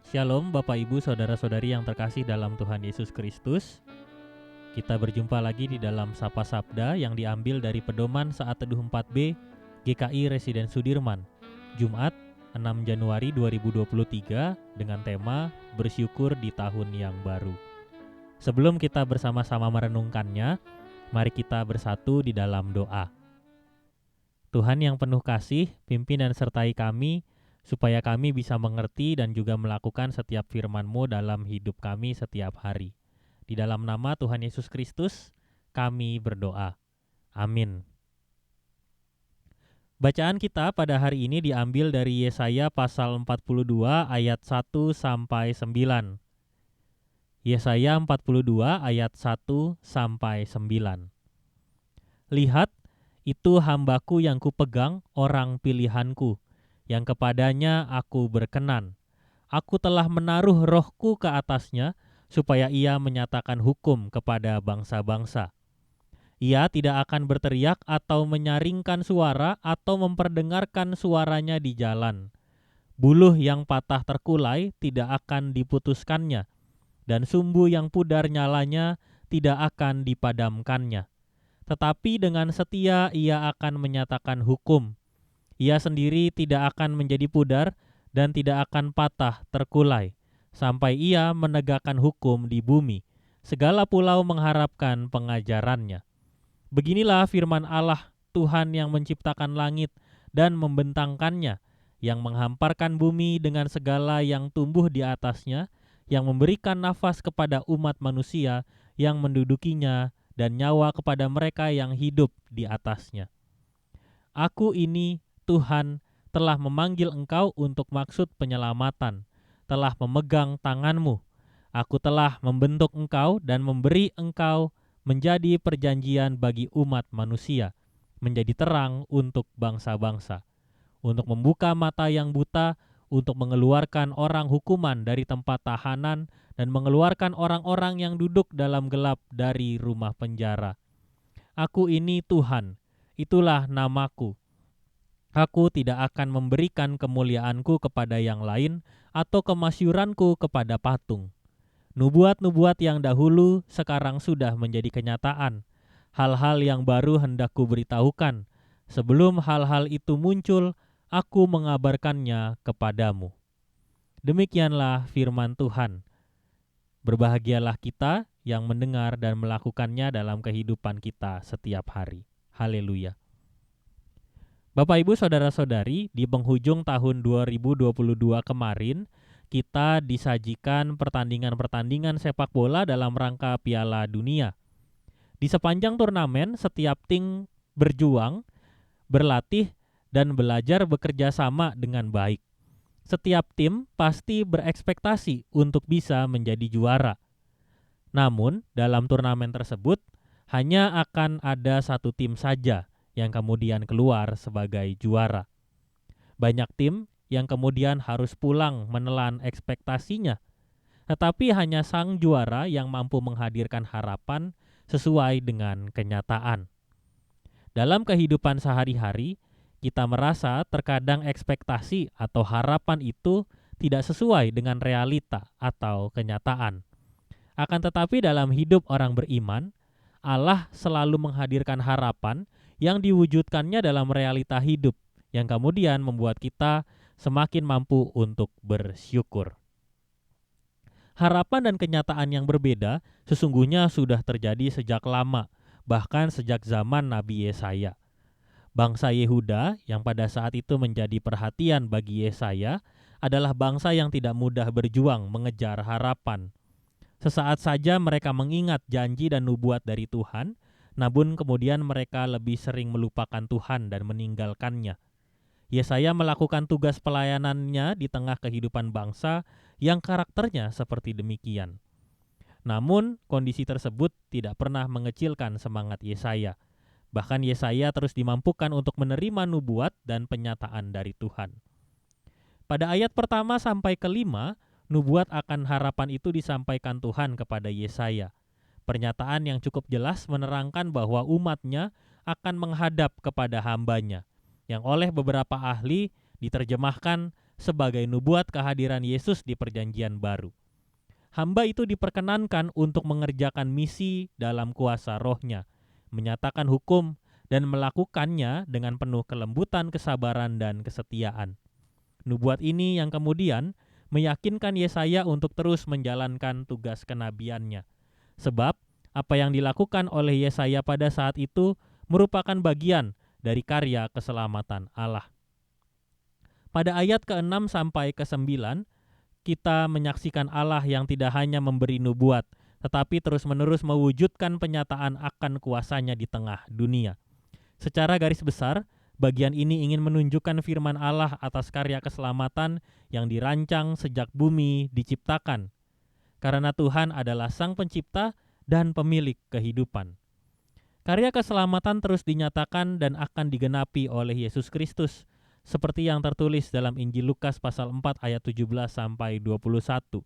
Shalom Bapak Ibu Saudara-saudari yang terkasih dalam Tuhan Yesus Kristus. Kita berjumpa lagi di dalam Sapa Sabda yang diambil dari pedoman Saat Teduh 4B GKI Residen Sudirman, Jumat 6 Januari 2023 dengan tema Bersyukur di Tahun yang Baru. Sebelum kita bersama-sama merenungkannya, mari kita bersatu di dalam doa. Tuhan yang penuh kasih, pimpin dan sertai kami, supaya kami bisa mengerti dan juga melakukan setiap firman-Mu dalam hidup kami setiap hari. Di dalam nama Tuhan Yesus Kristus, kami berdoa. Amin. Bacaan kita pada hari ini diambil dari Yesaya pasal 42 ayat 1 sampai 9. Yesaya 42 ayat 1 sampai 9. Lihat, itu hambaku yang kupegang, orang pilihanku, yang kepadanya aku berkenan. Aku telah menaruh rohku ke atasnya, supaya ia menyatakan hukum kepada bangsa-bangsa. Ia tidak akan berteriak atau menyaringkan suara atau memperdengarkan suaranya di jalan. Buluh yang patah terkulai tidak akan diputuskannya, dan sumbu yang pudar nyalanya tidak akan dipadamkannya. Tetapi dengan setia ia akan menyatakan hukum. Ia sendiri tidak akan menjadi pudar dan tidak akan patah terkulai, sampai ia menegakkan hukum di bumi. Segala pulau mengharapkan pengajarannya. Beginilah firman Allah, Tuhan yang menciptakan langit dan membentangkannya, yang menghamparkan bumi dengan segala yang tumbuh di atasnya, yang memberikan nafas kepada umat manusia yang mendudukinya dan nyawa kepada mereka yang hidup di atasnya. Aku ini, Tuhan, telah memanggil engkau untuk maksud penyelamatan, telah memegang tanganmu. Aku telah membentuk engkau dan memberi engkau menjadi perjanjian bagi umat manusia, menjadi terang untuk bangsa-bangsa, untuk membuka mata yang buta, untuk mengeluarkan orang hukuman dari tempat tahanan, dan mengeluarkan orang-orang yang duduk dalam gelap dari rumah penjara. Aku ini Tuhan, itulah namaku. Aku tidak akan memberikan kemuliaanku kepada yang lain atau kemasyuranku kepada patung. Nubuat-nubuat yang dahulu sekarang sudah menjadi kenyataan. Hal-hal yang baru hendak kuberitahukan. Sebelum hal-hal itu muncul, aku mengabarkannya kepadamu. Demikianlah firman Tuhan. Berbahagialah kita yang mendengar dan melakukannya dalam kehidupan kita setiap hari. Haleluya. Bapak Ibu Saudara-saudari, di penghujung tahun 2022 kemarin, kita disajikan pertandingan-pertandingan sepak bola dalam rangka Piala Dunia. Di sepanjang turnamen, setiap tim berjuang, berlatih, dan belajar bekerja sama dengan baik. Setiap tim pasti berekspektasi untuk bisa menjadi juara. Namun, dalam turnamen tersebut, hanya akan ada satu tim saja yang kemudian keluar sebagai juara. Banyak tim yang kemudian harus pulang menelan ekspektasinya, tetapi hanya sang juara yang mampu menghadirkan harapan sesuai dengan kenyataan. Dalam kehidupan sehari-hari, kita merasa terkadang ekspektasi atau harapan itu tidak sesuai dengan realita atau kenyataan. Akan tetapi dalam hidup orang beriman, Allah selalu menghadirkan harapan yang diwujudkannya dalam realita hidup, yang kemudian membuat kita semakin mampu untuk bersyukur. Harapan dan kenyataan yang berbeda sesungguhnya sudah terjadi sejak lama, bahkan sejak zaman Nabi Yesaya. Bangsa Yehuda yang pada saat itu menjadi perhatian bagi Yesaya adalah bangsa yang tidak mudah berjuang mengejar harapan. Sesaat saja mereka mengingat janji dan nubuat dari Tuhan, namun kemudian mereka lebih sering melupakan Tuhan dan meninggalkannya. Yesaya melakukan tugas pelayanannya di tengah kehidupan bangsa yang karakternya seperti demikian. Namun, kondisi tersebut tidak pernah mengecilkan semangat Yesaya. Bahkan Yesaya terus dimampukan untuk menerima nubuat dan penyataan dari Tuhan. Pada ayat pertama sampai kelima, nubuat akan harapan itu disampaikan Tuhan kepada Yesaya. Pernyataan yang cukup jelas menerangkan bahwa umatnya akan menghadap kepada hambanya, yang oleh beberapa ahli diterjemahkan sebagai nubuat kehadiran Yesus di Perjanjian Baru. Hamba itu diperkenankan untuk mengerjakan misi dalam kuasa Roh-Nya, menyatakan hukum, dan melakukannya dengan penuh kelembutan, kesabaran, dan kesetiaan. Nubuat ini yang kemudian meyakinkan Yesaya untuk terus menjalankan tugas kenabiannya. Sebab apa yang dilakukan oleh Yesaya pada saat itu merupakan bagian dari karya keselamatan Allah. Pada ayat ke-6 sampai ke-9, kita menyaksikan Allah yang tidak hanya memberi nubuat, tetapi terus-menerus mewujudkan penyataan akan kuasanya di tengah dunia. Secara garis besar, bagian ini ingin menunjukkan firman Allah atas karya keselamatan yang dirancang sejak bumi diciptakan. Karena Tuhan adalah Sang Pencipta dan pemilik kehidupan. Karya keselamatan terus dinyatakan dan akan digenapi oleh Yesus Kristus, seperti yang tertulis dalam Injil Lukas pasal 4 ayat 17 sampai 21.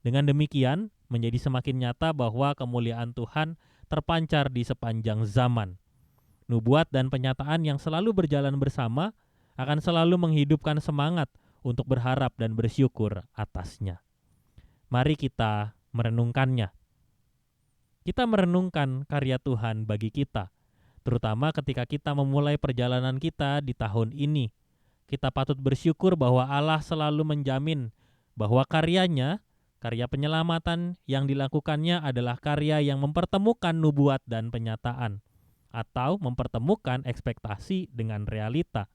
Dengan demikian, menjadi semakin nyata bahwa kemuliaan Tuhan terpancar di sepanjang zaman. Nubuat dan penyataan yang selalu berjalan bersama akan selalu menghidupkan semangat untuk berharap dan bersyukur atasnya. Mari kita merenungkannya. Kita merenungkan karya Tuhan bagi kita, terutama ketika kita memulai perjalanan kita di tahun ini. Kita patut bersyukur bahwa Allah selalu menjamin bahwa karyanya, karya penyelamatan yang dilakukannya adalah karya yang mempertemukan nubuat dan penyataan, atau mempertemukan ekspektasi dengan realita.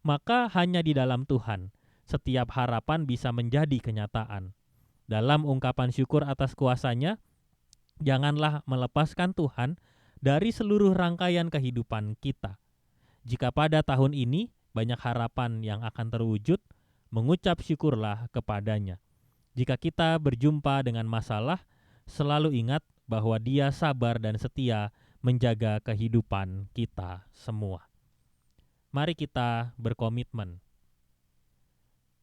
Maka hanya di dalam Tuhan, setiap harapan bisa menjadi kenyataan. Dalam ungkapan syukur atas kuasa-Nya, janganlah melepaskan Tuhan dari seluruh rangkaian kehidupan kita. Jika pada tahun ini banyak harapan yang akan terwujud, mengucap syukurlah kepada-Nya. Jika kita berjumpa dengan masalah, selalu ingat bahwa Dia sabar dan setia menjaga kehidupan kita semua. Mari kita berkomitmen.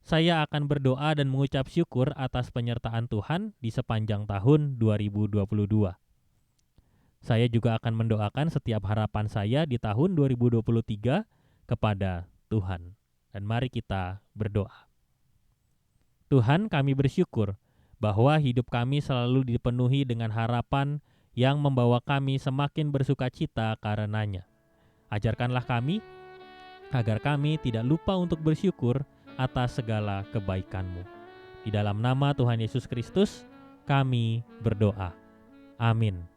Saya akan berdoa dan mengucap syukur atas penyertaan Tuhan di sepanjang tahun 2022. Saya juga akan mendoakan setiap harapan saya di tahun 2023 kepada Tuhan. Dan mari kita berdoa. Tuhan, kami bersyukur bahwa hidup kami selalu dipenuhi dengan harapan yang membawa kami semakin bersukacita karenanya. Ajarkanlah kami agar kami tidak lupa untuk bersyukur atas segala kebaikan-Mu. Di dalam nama Tuhan Yesus Kristus, kami berdoa. Amin.